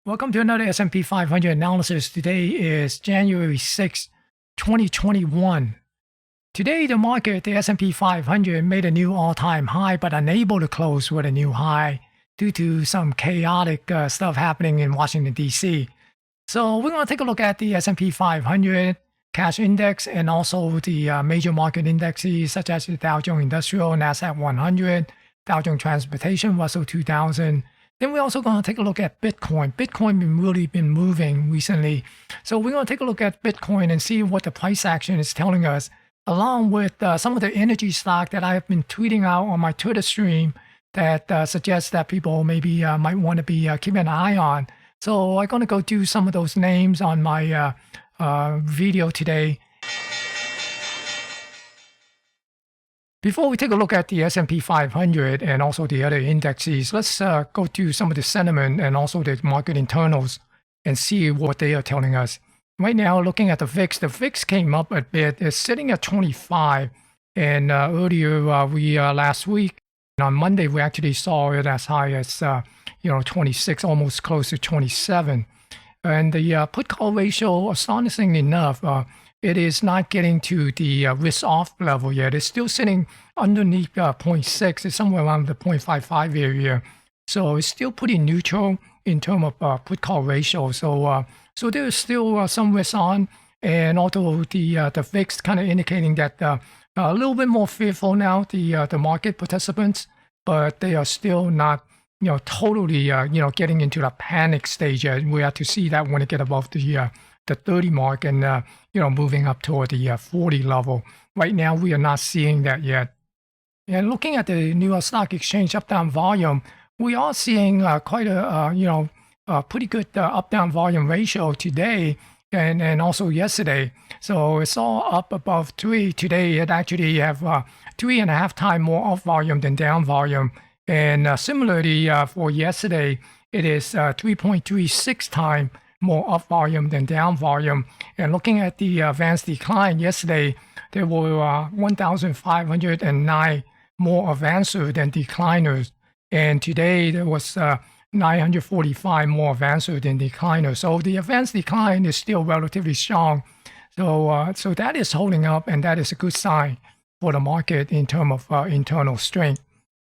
Welcome to another S&P 500 analysis. Today is January 6, 2021. Today, the market, the S&P 500, made a new all-time high, but unable to close with a new high due to some chaotic stuff happening in Washington, D.C. So we're going to take a look at the S&P 500 cash index and also the major market indexes such as the Dow Jones Industrial, Nasdaq 100, Dow Jones Transportation, Russell 2000. Then we're also going to take a look at Bitcoin. Bitcoin really been moving recently. So we're going to take a look at Bitcoin and see what the price action is telling us, along with some of the energy stock that I have been tweeting out on my Twitter stream that suggests that people maybe might want to be keeping an eye on. So I'm going to go do some of those names on my video today. Before we take a look at the S&P 500 and also the other indexes, let's go through some of the sentiment and also the market internals and see what they are telling us. Right now, looking at the VIX came up a bit. It's sitting at 25. And earlier, last week, on Monday, we actually saw it as high as 26, almost close to 27. And the put-call ratio, astonishingly enough, it is not getting to the risk-off level yet. It's still sitting underneath 0.6. It's somewhere around the 0.55 area. So it's still pretty neutral in terms of put-call ratio. So there's still some risk on. And although the VIX kind of indicating that a little bit more fearful now, the market participants, but they are still not totally getting into the panic stage yet. We have to see that when it get above the 30 mark and moving up toward the 40 level. Right now, we are not seeing that yet. And looking at the New York Stock Exchange up-down volume, we are seeing quite a pretty good up-down volume ratio today and also yesterday. So it's all up above 3. Today, it actually have 3.5 times more up volume than down volume. And similarly, for yesterday, it is 3.36 times more up volume than down volume. And looking at the advanced decline yesterday, there were 1,509 more advancers than decliners. And today, there was 945 more advancers than decliners. So the advanced decline is still relatively strong. So that is holding up, and that is a good sign for the market in terms of internal strength.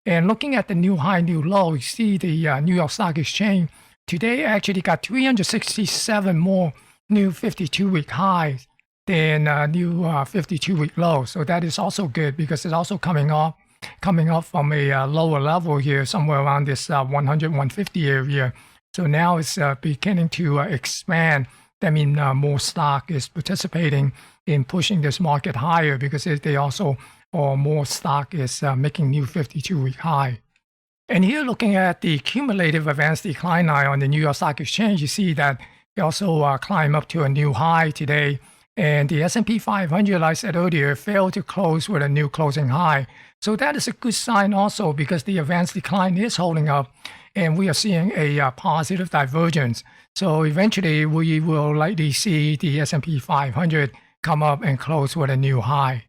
And looking at the new high, new low, you see the New York Stock Exchange today actually got 367 more new 52-week highs than new 52-week lows. So that is also good because it's also coming up from a lower level here, somewhere around this 100, 150 area. So now it's beginning to expand. That means more stock is participating in pushing this market higher because they also, or more stock is making new 52-week high. And here, looking at the cumulative advanced decline line on the New York Stock Exchange, you see that it also climbed up to a new high today. And the S&P 500, like I said earlier, failed to close with a new closing high. So that is a good sign also because the advanced decline is holding up and we are seeing a positive divergence. So eventually, we will likely see the S&P 500 come up and close with a new high.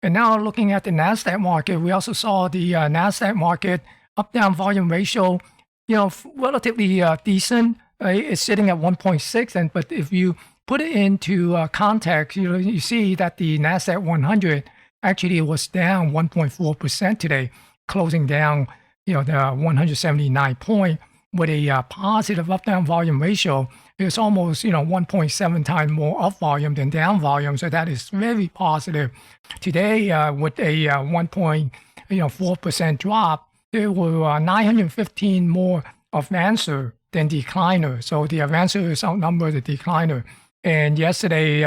And now looking at the Nasdaq market, we also saw the Nasdaq market up-down volume ratio, relatively decent. It's sitting at 1.6, but if you put it into context, you see that the Nasdaq 100 actually was down 1.4% today, closing down, the 179 point with a positive up-down volume ratio. It's almost, 1.7 times more up volume than down volume. So that is very positive. Today, with a 1.4% drop, there were 915 more advancer than decliner. So the advancer outnumbered the decliner. And yesterday,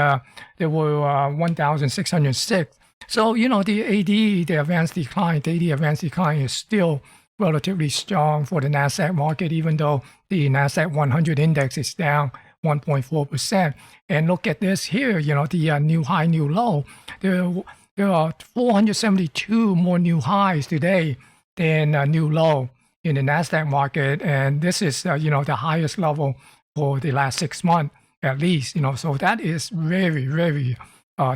there were 1,606. So, the AD, the advanced decline, the AD advanced decline is still relatively strong for the Nasdaq market, even though the Nasdaq 100 index is down 1.4%. And look at this here, the new high, new low. There are 472 more new highs today than new low in the Nasdaq market, and this is the highest level for the last 6 months at least. So that is very, very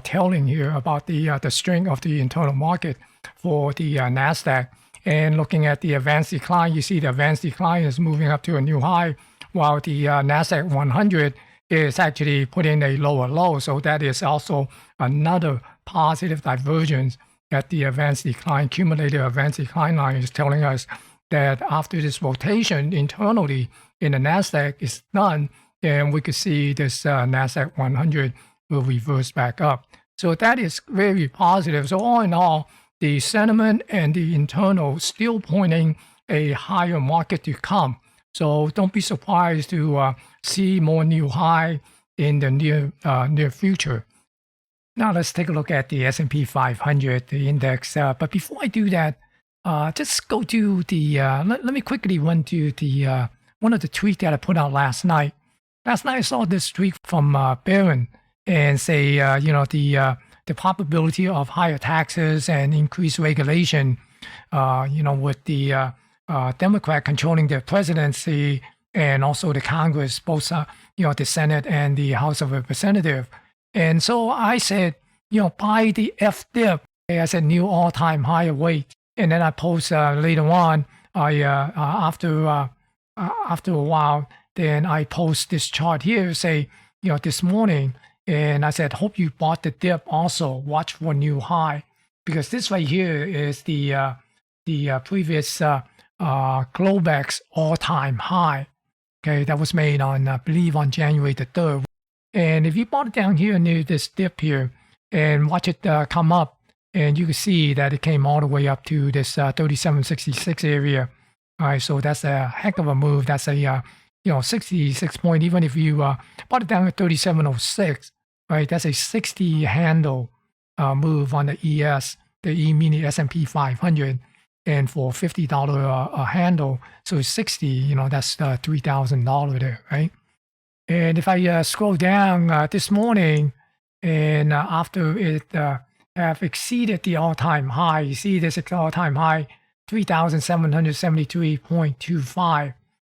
telling here about the strength of the internal market for the Nasdaq. And looking at the advanced decline, you see the advanced decline is moving up to a new high while the Nasdaq 100 is actually putting a lower low. So that is also another positive divergence that the advanced decline, cumulative advanced decline line is telling us that after this rotation internally in the Nasdaq is done, then we could see this Nasdaq 100 will reverse back up. So that is very positive. So all in all, the sentiment and the internal still pointing a higher market to come. So don't be surprised to see more new high in the near future. Now let's take a look at the S&P 500, the index. But before I do that, just go to the, let me quickly run to the one of the tweets that I put out last night. Last night I saw this tweet from Barron and say, the probability of higher taxes and increased regulation, with the Democrat controlling the presidency and also the Congress, both, the Senate and the House of Representatives. And so I said, buy the F-dip as a new all-time high weight. And then I post later on, after a while, then I post this chart here, say, this morning, and I said, hope you bought the dip also. Watch for new high, because this right here is the previous Globex all-time high. Okay, that was made on, I believe, on January the 3rd. And if you bought it down here near this dip here and watch it come up, and you can see that it came all the way up to this 3766 area. All right, so that's a heck of a move. That's a 66 point. Even if you bought it down at 3706, right? That's a 60 handle move on the ES, the E meaning S&P 500, and for $50 a handle, so 60. That's $3,000 there, right? And if I scroll down this morning, and after it have exceeded the all-time high, you see this all-time high, 3,773.25.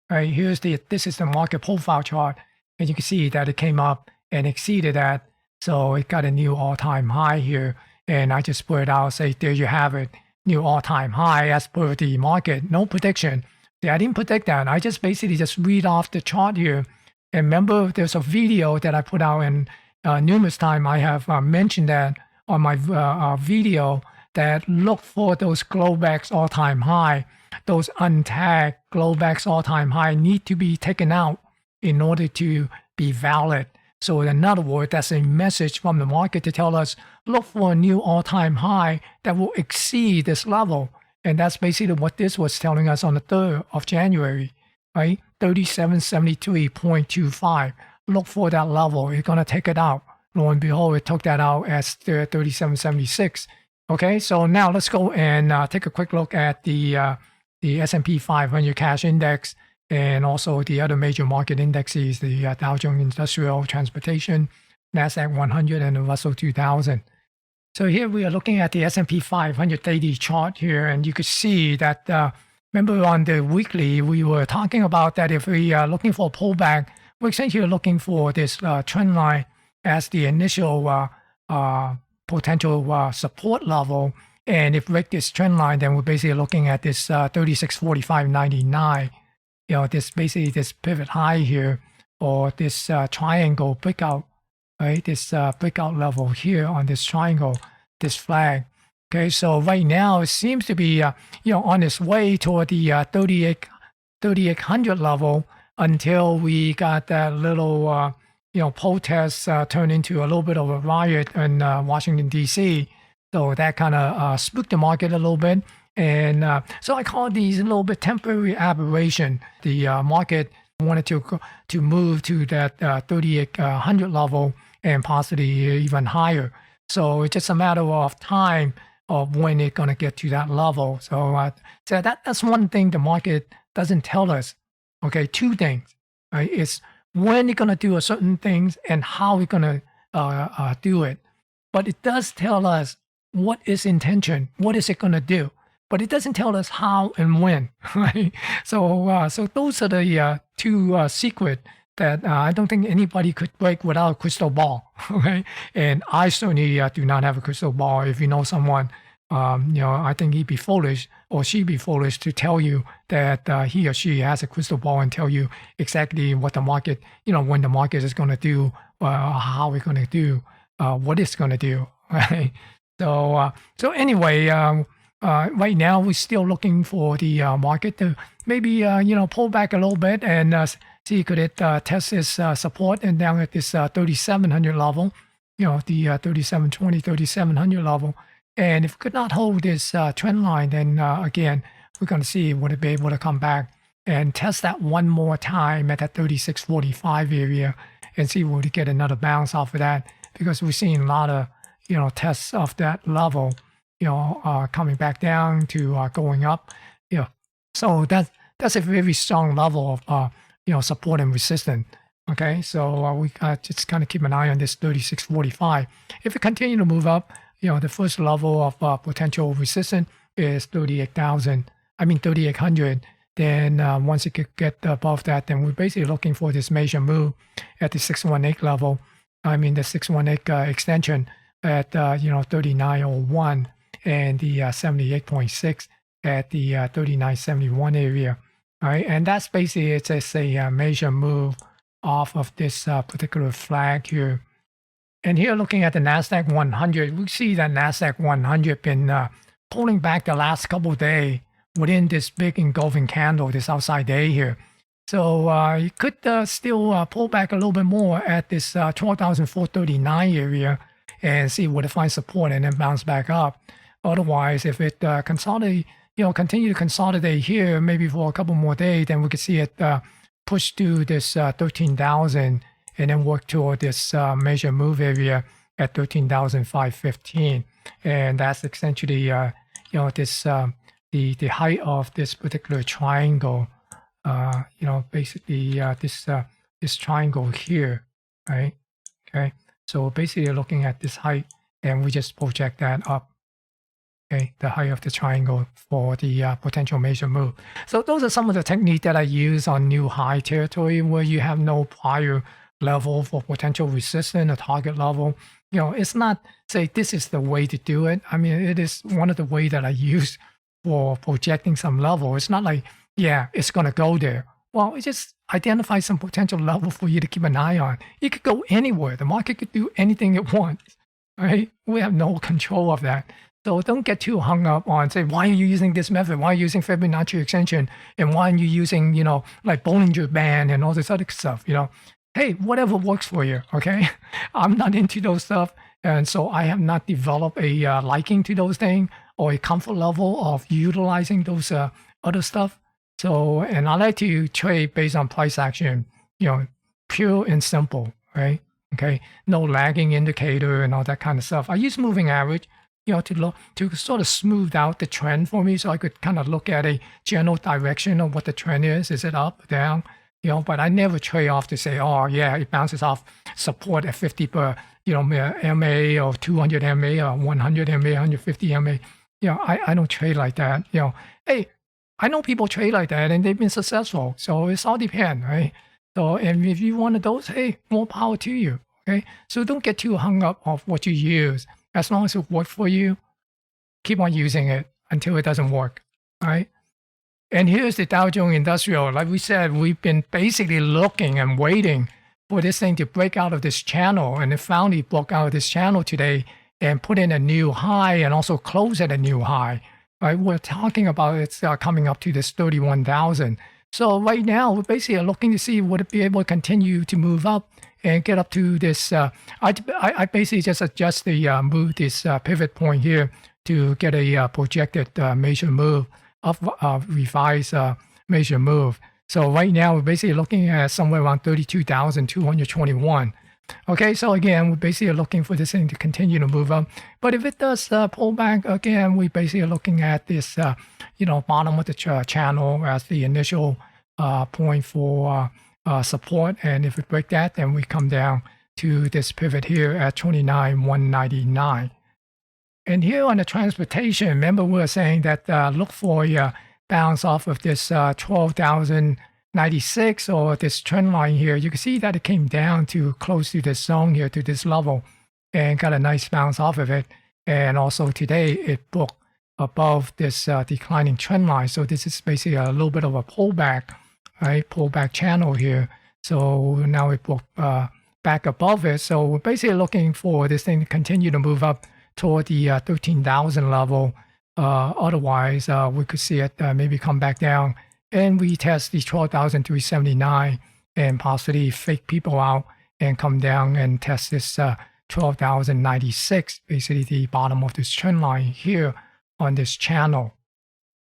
Right, this is the market profile chart, and you can see that it came up and exceeded that, so it got a new all-time high here. And I just put it out, say there you have it, new all-time high as per the market. No prediction. I didn't predict that. I just basically just read off the chart here. And remember, there's a video that I put out, and numerous times I have mentioned that on my video, that look for those Globex all-time high. Those untagged Globex all-time high need to be taken out in order to be valid. So in other words, that's a message from the market to tell us, look for a new all-time high that will exceed this level. And that's basically what this was telling us on the 3rd of January, right? 3773.25. Look for that level. You're going to take it out. Lo and behold, it took that out as 3776. Okay, so now let's go and take a quick look at the S&P 500 cash index and also the other major market indexes, the Dow Jones Industrial, Transportation, Nasdaq 100, and the Russell 2000. So here we are looking at the S&P 500 daily chart here, and you could see that, remember on the weekly, we were talking about that if we are looking for a pullback, we're essentially looking for this trend line as the initial potential support level. And if break this trend line, then we're basically looking at this 3645.99. This basically this pivot high here, or this triangle breakout, right? This breakout level here on this triangle, this flag. Okay, so right now it seems to be on its way toward the 3800 level until we got that little protest turned into a little bit of a riot in Washington D.C. So that kind of spooked the market a little bit. And so I call these a little bit temporary aberration. The market wanted to move to that 3800 level and possibly even higher. So it's just a matter of time of when it's going to get to that level. So, that's one thing the market doesn't tell us. Okay, two things. Right? It's when it's going to do a certain things and how it's going to do it. But it does tell us what is intention, what is it going to do. But it doesn't tell us how and when, right? So those are the two secrets that I don't think anybody could break without a crystal ball, okay? And I certainly do not have a crystal ball. If you know someone, I think he'd be foolish or she be foolish to tell you that he or she has a crystal ball and tell you exactly what the market, when the market is going to do, how it's going to do, what it's going to do, right? So anyway, right now we're still looking for the market to maybe pull back a little bit and see could it test this support and down at this 3,700 level, the 3,720, 3,700 level. And if it could not hold this trend line, then again, we're going to see would it be able to come back and test that one more time at that 36.45 area and see would it get another bounce off of that, because we're seeing a lot of tests of that level, coming back down to going up. So that's a very strong level of support and resistance. Okay, so we just kind of keep an eye on this 36.45. If it continue to move up, the first level of potential resistance is 3,800. Then once it could get above that, then we're basically looking for this major move at the 618 level. The 618 extension at 3901 and the 78.6 at the 3971 area. All right, and that's basically it's a major move off of this particular flag here. And here, looking at the Nasdaq 100, we see that Nasdaq 100 been pulling back the last couple of days within this big engulfing candle, this outside day here. So you could still pull back a little bit more at this 12,439 area and see where to find support and then bounce back up. Otherwise, if it consolidate, continue to consolidate here, maybe for a couple more days, then we could see it push to this 13,000 and then work toward this major move area at 13,515, and that's essentially this the height of this particular triangle. Basically this triangle here, right? Okay, so basically looking at this height, and we just project that up. Okay, the height of the triangle for the potential major move. So those are some of the techniques that I use on new high territory where you have no prior level for potential resistance, a target level. It's not say this is the way to do it. It is one of the ways that I use for projecting some level. It's not like, yeah, it's going to go there. Well, it just identifies some potential level for you to keep an eye on. It could go anywhere. The market could do anything it wants, right? We have no control of that. So don't get too hung up on, say, why are you using this method? Why are you using Fibonacci extension? And why are you using, like Bollinger Band and all this other stuff, Hey, whatever works for you, okay? I'm not into those stuff. And so I have not developed a liking to those things or a comfort level of utilizing those other stuff. So, and I like to trade based on price action, pure and simple, right? Okay, no lagging indicator and all that kind of stuff. I use moving average, to sort of smooth out the trend for me, so I could kind of look at a general direction of what the trend is. Is it up, down? But I never trade off to say, oh yeah, it bounces off support at 50 per, MA or 200 MA or 100 MA, 150 MA. I don't trade like that. Hey, I know people trade like that and they've been successful. So it's all depend, right? So, and if you wanted those, hey, more power to you. Okay, so don't get too hung up on what you use. As long as it works for you, keep on using it until it doesn't work. All right. And here's the Dow Jones Industrial. Like we said, we've been basically looking and waiting for this thing to break out of this channel. And it finally broke out of this channel today and put in a new high and also close at a new high. Right? We're talking about it's coming up to this 31,000. So right now, we're basically looking to see would it be able to continue to move up and get up to this. I basically just adjust the move, this pivot point here to get a projected major move of revised major move. So right now we're basically looking at somewhere around 32,221. Okay, so again, we're basically looking for this thing to continue to move up. But if it does pull back again, we basically are looking at this, bottom of the channel as the initial point for support. And if we break that, then we come down to this pivot here at 29,199. And here on the transportation, remember we were saying that look for a bounce off of this 12,096 or this trend line here. You can see that it came down to close to this zone here, to this level, and got a nice bounce off of it. And also today it booked above this declining trend line. So this is basically a little bit of a pullback, right? Pullback channel here. So now it broke back above it. So we're basically looking for this thing to continue to move up toward the 13,000 level. Otherwise, we could see it maybe come back down and retest the 12,379 and possibly fake people out and come down and test this 12,096, basically the bottom of this trend line here on this channel.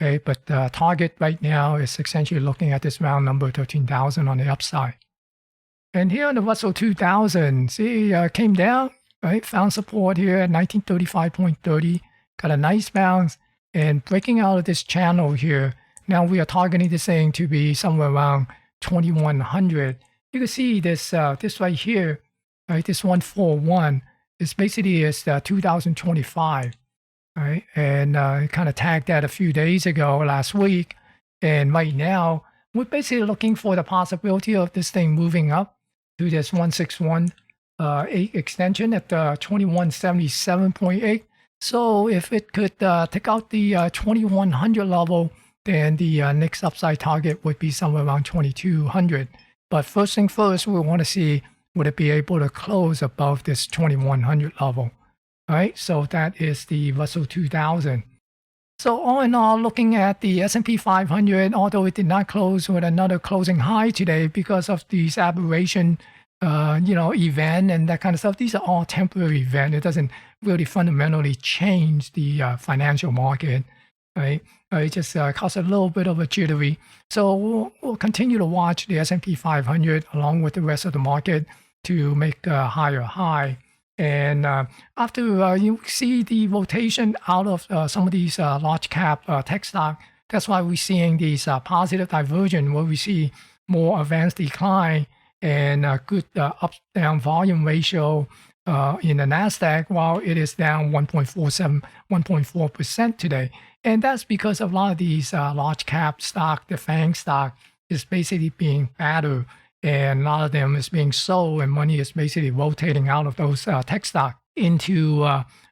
Okay, but the target right now is essentially looking at this round number 13,000 on the upside. And here on the Russell 2000, see, came down, right? Found support here at 1935.30, got a nice bounce and breaking out of this channel here. Now we are targeting this thing to be somewhere around 2100. You can see this this right here, right? This 141 is basically is 2025, right? And kind of tagged that a few days ago, last week. And right now, we're basically looking for the possibility of this thing moving up to this 161.8 extension at 2177.8. So if it could take out the 2100 level, then the next upside target would be somewhere around 2200. But first thing first, we want to see would it be able to close above this 2100 level. All right, so that is the Russell 2000. So all in all, looking at the S&P 500, although it did not close with another closing high today because of these aberration, event and that kind of stuff. These are all temporary events. It doesn't really fundamentally change the financial market, right? It just causes a little bit of a jittery. So we'll continue to watch the S&P 500 along with the rest of the market to make a higher high. And after you see the rotation out of some of these large cap tech stock, that's why we're seeing these positive diversion where we see more advanced decline and good up-down volume ratio in the Nasdaq, while it is down 1.4% today. And that's because a lot of these large cap stock, the FANG stock, is basically being battered. And a lot of them is being sold, and money is basically rotating out of those tech stock into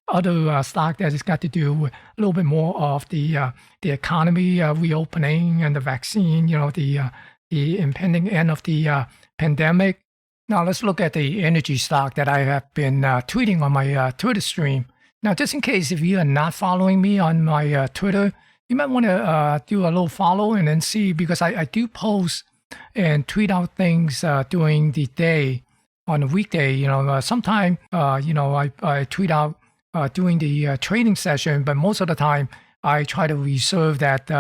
other stock that has got to do with a little bit more of the economy reopening and the vaccine, the impending end of the pandemic. Now let's look at the energy stock that I have been tweeting on my Twitter stream. Now, just in case if you are not following me on my Twitter, you might want to do a little follow and then see, because I do post and tweet out things during the day on a weekday. Sometime, I tweet out during the trading session, but most of the time I try to reserve that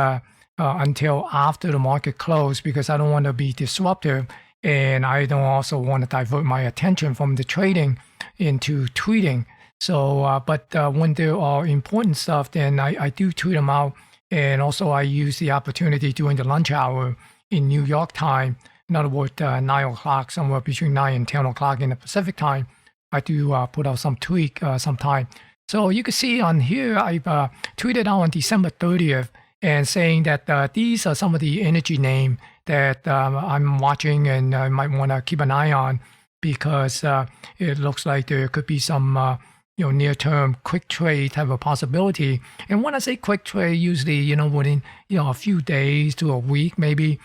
until after the market close, because I don't want to be disruptive, and I don't also want to divert my attention from the trading into tweeting. So, but when there are important stuff, then I do tweet them out, and also I use the opportunity during the lunch hour in New York time. In other words, 9 o'clock, somewhere between 9 and 10 o'clock in the Pacific time, I do put out some tweet sometime. So you can see on here, I've tweeted out on December 30th and saying that these are some of the energy names that I'm watching and I might want to keep an eye on, because it looks like there could be some near-term quick trade type of possibility. And when I say quick trade, usually, within, a few days to a week, maybe,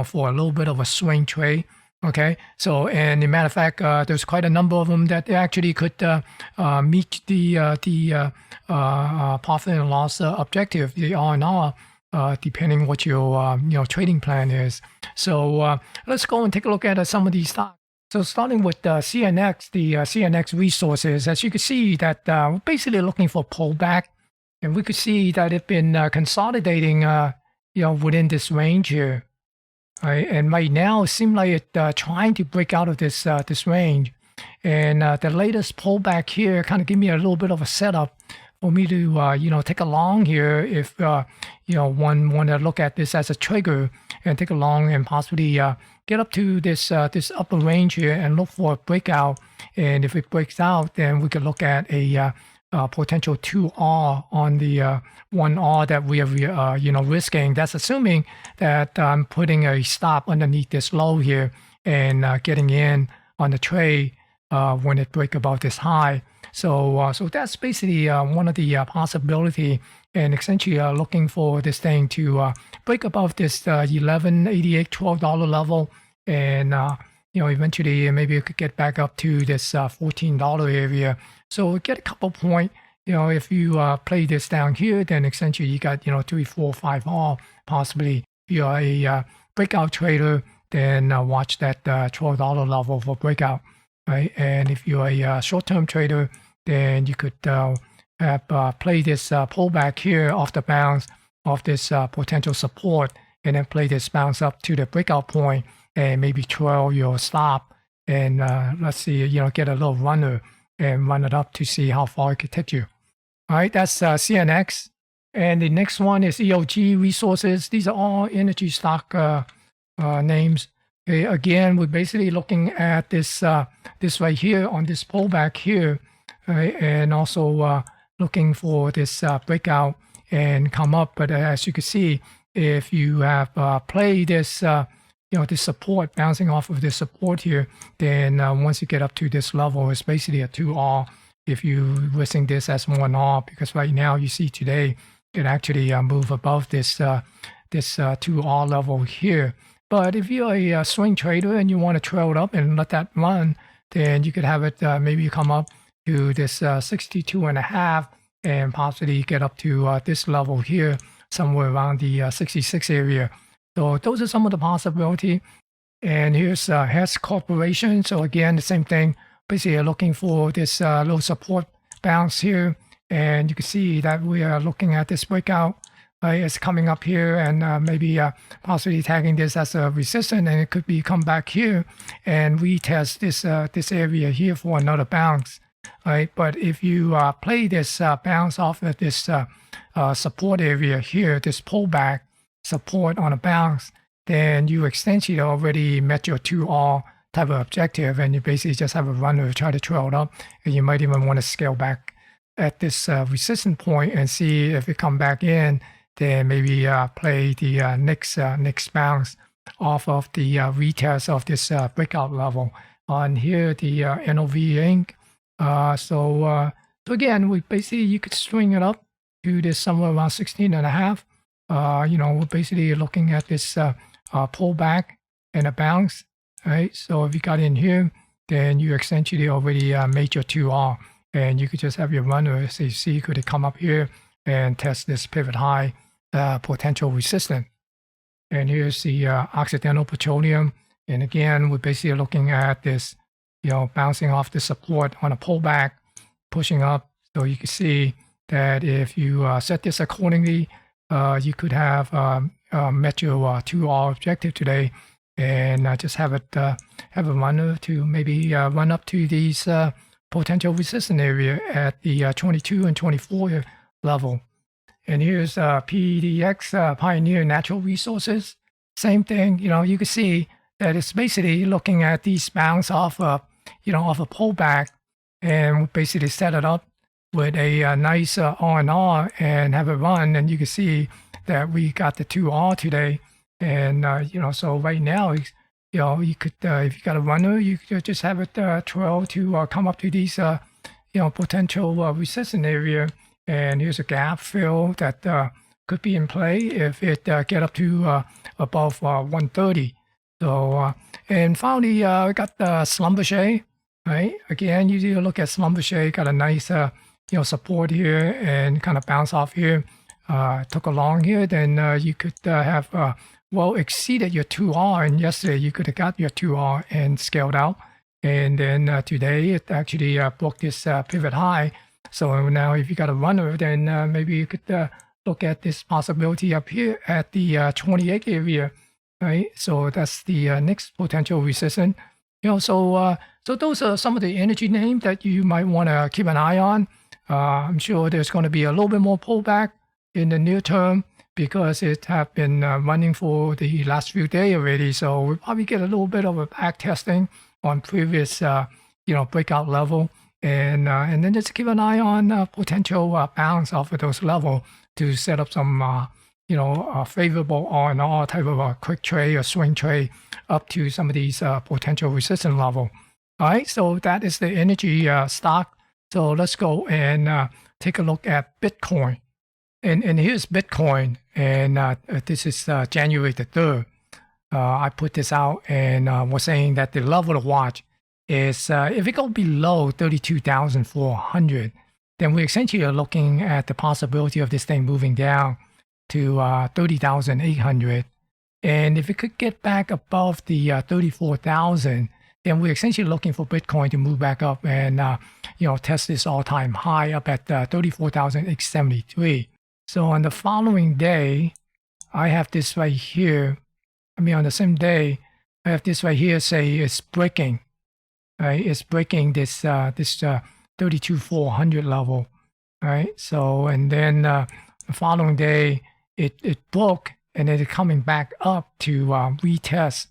for a little bit of a swing trade. Okay. So, and as a matter of fact, there's quite a number of them that actually could meet the profit and loss objective, the R&R, depending what your, trading plan is. So let's go and take a look at some of these stocks. So starting with CNX, the CNX Resources, as you can see that we're basically looking for pullback, and we could see that it's been consolidating, within this range here. Right? And right now, it seems like it's trying to break out of this range. And the latest pullback here kind of give me a little bit of a setup for me to, take a long here if, one want to look at this as a trigger and take a long and possibly get up to this upper range here and look for a breakout. And if it breaks out, then we could look at a potential 2R on the 1R that we are, risking. That's assuming that I'm putting a stop underneath this low here and getting in on the trade when it breaks above this high. So that's basically one of the possibility and essentially looking for this thing to break above this $11.88 $12 level, and eventually maybe it could get back up to this $14 area. So get a couple point. If you play this down here, then essentially you got 3, 4, 5 all possibly. If you're a breakout trader, then watch that $12 level for breakout, right? And if you're a short-term trader, then you could play this pullback here off the bounce of this potential support, and then play this bounce up to the breakout point, and maybe trail your stop, and let's see, get a little runner and run it up to see how far it could take you. All right, that's CNX. And the next one is Elg Resources. These are all energy stock names. Okay, again, we're basically looking at this this right here on this pullback here, right? And also looking for this breakout and come up. But as you can see, if you have played this, this support, bouncing off of this support here, then once you get up to this level, it's basically a 2R. If you're listing this as 1R, because right now you see today it actually move above this 2R level here. But if you're a swing trader and you want to trail it up and let that run, then you could have it maybe come up to this 62.5 and possibly get up to this level here, somewhere around the 66 area. So those are some of the possibility. And here's Hex Corporation. So again, the same thing. Basically, looking for this little support bounce here, and you can see that we are looking at this breakout. It's coming up here, and maybe possibly tagging this as a resistance, and it could be come back here and retest this area here for another bounce. Right? But if you play this bounce off of this support area here, this pullback support on a bounce, then you essentially already met your 2R type of objective, and you basically just have a runner try to trail it up, and you might even want to scale back at this resistance point and see if it come back in, then maybe play the next bounce off of the retest of this breakout level on here, the NOV Inc. So again, we basically, you could string it up to this somewhere around 16.5. We're basically looking at this pullback and a bounce. Right, so if you got in here, then you essentially already made your 2R, and you could just have your runner. So you see, could it come up here and test this pivot high potential resistance? And here's the Occidental Petroleum, and again, we're basically looking at this, bouncing off the support on a pullback, pushing up. So you can see that if you set this accordingly, you could have met your 2R objective today. And just have it have a runner to maybe run up to these potential resistance area at the 22 and 24 level. And here's PDX, Pioneer Natural Resources. Same thing, you can see that it's basically looking at these bounce off off a pullback, and basically set it up with a nice R&R and have it run. And you can see that we got the 2R today. And, so right now, you could, if you got a runner, you could just have it trail to come up to these, potential resistance area. And here's a gap fill that could be in play if it get up to above 130. So, and finally, we got the Schlumberger, right? Again, you look at Schlumberger, got a nice, support here and kind of bounce off here. Took along here, then you could have well exceeded your 2R, and yesterday you could have got your 2R and scaled out, and then today it actually broke this pivot high. So now if you got a runner, then maybe you could look at this possibility up here at the 28 area, right? So that's the next potential resistance. So those are some of the energy names that you might want to keep an eye on. I'm sure there's going to be a little bit more pullback in the near term, because it have been running for the last few days already. So we'll probably get a little bit of a back testing on previous, breakout level. And then just keep an eye on potential bounce off of those level to set up some, favorable R&R type of a quick trade or swing trade up to some of these potential resistance level. All right, so that is the energy stock. So let's go and take a look at Bitcoin. And here's Bitcoin, and this is January the 3rd. I put this out and was saying that the level to watch is if it go below 32,400, then we essentially are looking at the possibility of this thing moving down to 30,800. And if it could get back above the 34,000, then we're essentially looking for Bitcoin to move back up and test this all-time high up at 34,873. So on the following day, I have this right here. I mean, on the same day, I have this right here say it's breaking. Right, it's breaking this 32,400 level. Right, so and then the following day it broke, and then it's coming back up to retest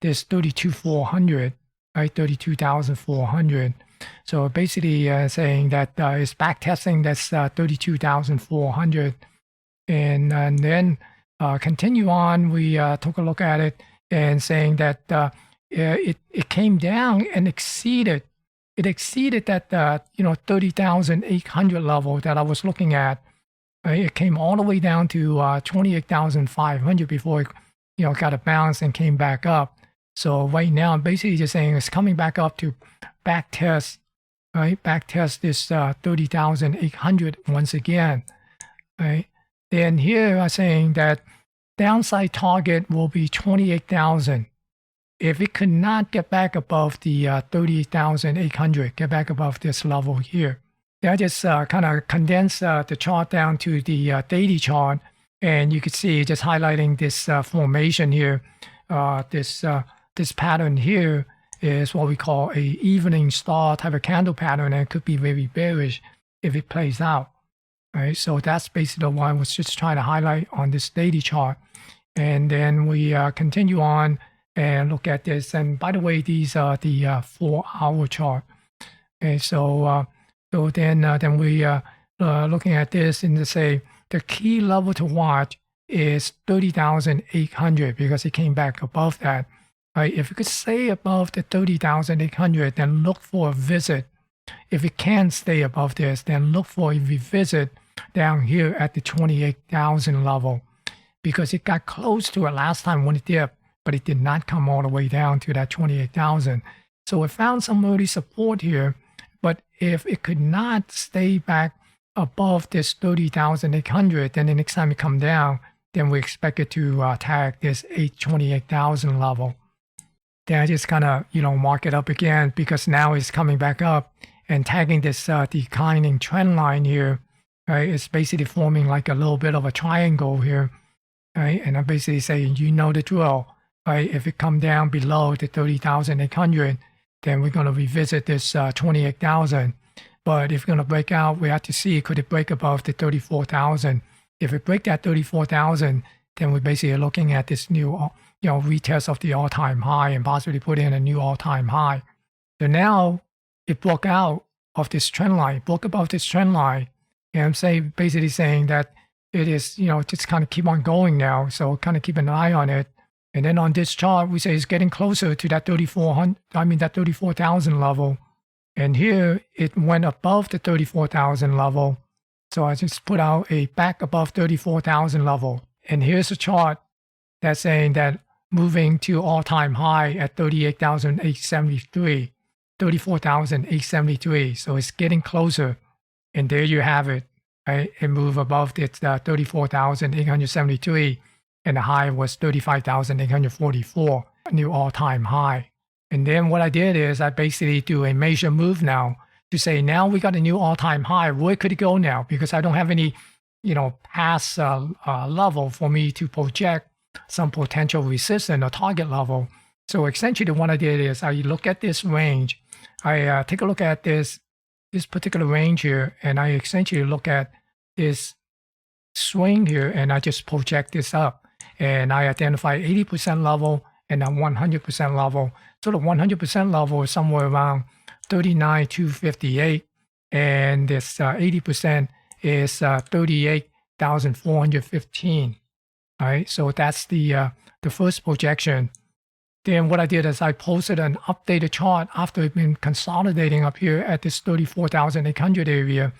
this 32,400. Right, 32,400. So basically saying that it's back testing that's 32,400, and then continue on. We took a look at it and saying that it came down and exceeded that 30,800 level that I was looking at. It came all the way down to 28,500 before it got a bounce and came back up. So right now I'm basically just saying it's coming back up to back test, right? Back test this 30,800 once again, right? Then here I'm saying that downside target will be 28,000. If it could not get back above the 30,800, get back above this level here. Then I just kind of condensed the chart down to the daily chart, and you can see just highlighting this formation here. This pattern here is what we call a evening star type of candle pattern, and it could be very bearish if it plays out. Right, so that's basically what I was just trying to highlight on this daily chart. And then we continue on and look at this. And by the way, these are the 4-hour chart. Okay, so then we looking at this and to say the key level to watch is 30,800 because it came back above that. Right, if you could stay above the 30,800, then look for a visit. If it can't stay above this, then look for a revisit down here at the 28,000 level, because it got close to it last time when it dipped, but it did not come all the way down to that 28,000. So it found some early support here, but if it could not stay back above this 30,800, then the next time it come down, then we expect it to tag this 28,000 level. Then I just kind of mark it up again, because now it's coming back up and tagging this declining trend line here. Right, it's basically forming like a little bit of a triangle here, right? And I'm basically saying, the drill, right? If it come down below the 30,800, then we're going to revisit this 28,000. But if we're going to break out, we have to see, could it break above the 34,000? If it break that 34,000, then we're basically looking at this new, retest of the all-time high and possibly put in a new all-time high. So now it broke out of this trend line, broke above this trend line. And I'm basically saying that it is, just kind of keep on going now. So kind of keep an eye on it. And then on this chart, we say it's getting closer to that 34,000 level. And here it went above the 34,000 level. So I just put out a back above 34,000 level. And here's a chart that's saying that moving to all-time high at 38,873, 34,873. So it's getting closer. And there you have it. Right? It moved above the 34,873, and the high was 35,844, a new all-time high. And then what I did is I basically do a major move now to say, now we got a new all-time high. Where could it go now? Because I don't have any, past level for me to project some potential resistance or target level. So essentially what I did is I look at this range. I take a look at this particular range here, and I essentially look at this swing here, and I just project this up, and I identify 80% level and a 100% level. So the 100% level is somewhere around 39,258, and this 80% is 38,415. All right, so that's the first projection. Then what I did is I posted an updated chart after it's been consolidating up here at this 34,800 area.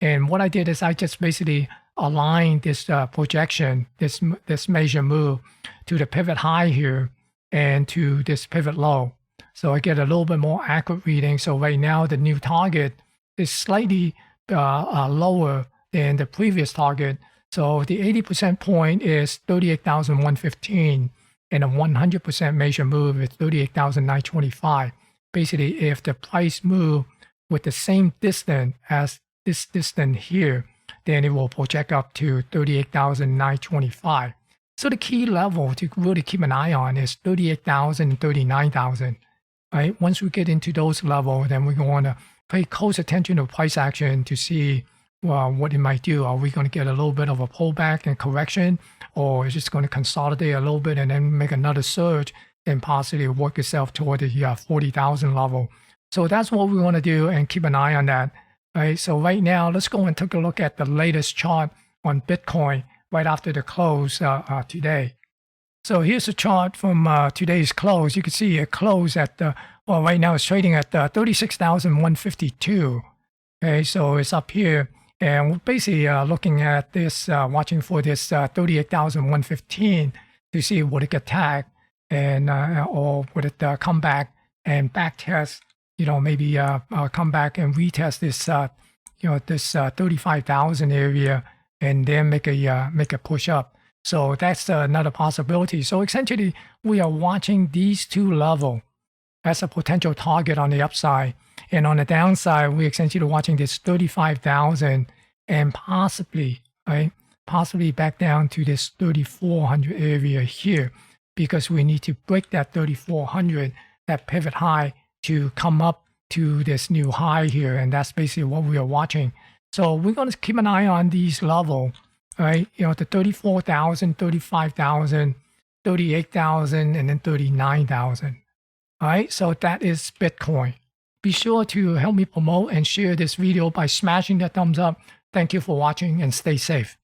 And what I did is I just basically align this projection, this major move to the pivot high here and to this pivot low. So I get a little bit more accurate reading. So right now the new target is slightly lower than the previous target. So the 80% point is 38,115 and a 100% major move is 38,925. Basically, if the price move with the same distance as this distance here, then it will project up to 38,925. So the key level to really keep an eye on is 38,000 and 39,000. Right? Once we get into those levels, then we're going to pay close attention to price action to see what it might do. Are we going to get a little bit of a pullback and correction, or is it just going to consolidate a little bit and then make another surge and possibly work itself toward the 40,000 level? So that's what we want to do and keep an eye on that. Right? So right now, let's go and take a look at the latest chart on Bitcoin right after the close today. So here's a chart from today's close. You can see it closed at, well, right now it's trading at 36,152. Okay, so it's up here. And we're basically looking at this, watching for this 38,115 to see would it get tagged and or would it come back and back test, maybe come back and retest this, this 35,000 area and then make a push up. So that's another possibility. So essentially, we are watching these two levels as a potential target on the upside. And on the downside, we're essentially watching this 35,000 and possibly back down to this 3,400 area here, because we need to break that 3,400, that pivot high, to come up to this new high here. And that's basically what we are watching. So we're going to keep an eye on these levels, right? The 34,000, 35,000, 38,000, and then 39,000. All right, so that is Bitcoin. Be sure to help me promote and share this video by smashing that thumbs up. Thank you for watching and stay safe.